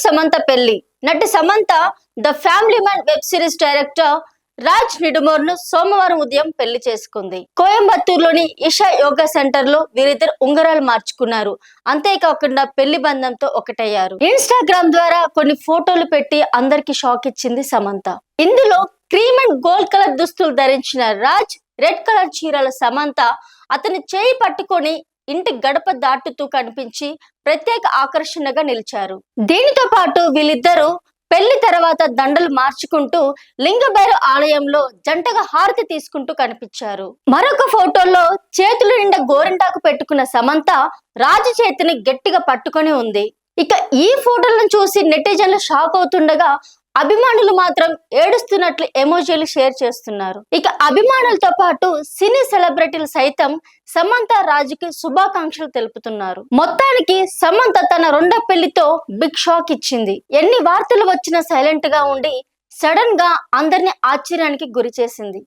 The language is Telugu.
సమంత పెళ్లి. నటి Samantha the family man web series director Raj Nidimoru ను సోమవారం ఉదయం పెళ్లి చేసుకుంది. కోయంబత్తూరులోని ఇషా యోగా సెంటర్ లో వీరిద్దరు ఉంగరాలు మార్చుకున్నారు. అంతేకాకుండా పెళ్లి బంధంతో ఒకటయ్యారు. ఇన్స్టాగ్రామ్ ద్వారా కొన్ని ఫోటోలు పెట్టి అందరికి షాక్ ఇచ్చింది సమంత. ఇందులో క్రీమ్ అండ్ గోల్డ్ కలర్ దుస్తులు ధరించిన రాజ్, రెడ్ కలర్ చీరల సమంత అతని చేయి పట్టుకొని ఇంటి గడప దాటుతూ కనిపించి ప్రత్యేక ఆకర్షణగా నిలిచారు. దీనితో పాటు వీళ్ళిద్దరూ పెళ్లి తర్వాత దండలు మార్చుకుంటూ లింగభైరవ ఆలయంలో జంటగా హారతి తీసుకుంటూ కనిపించారు. మరొక ఫోటోలో చేతుల నిండా గోరింటాకు పెట్టుకున్న సమంత రాజు చేతిని గట్టిగా పట్టుకొని ఉంది. ఇక ఈ ఫోటోలను చూసి నెటిజన్లు షాక్ అవుతుండగా అభిమానులు మాత్రం ఏడుస్తున్నట్లు ఎమోజీలు షేర్ చేస్తున్నారు. ఇక అభిమానులతో పాటు సినీ సెలబ్రిటీలు సైతం సమంత రాజుకి శుభాకాంక్షలు తెలుపుతున్నారు. మొత్తానికి సమంత తన రెండో పెళ్లితో బిగ్ షాక్ ఇచ్చింది. ఎన్ని వార్తలు వచ్చినా సైలెంట్ గా ఉండి సడన్ గా అందరినీ ఆశ్చర్యానికి గురి చేసింది.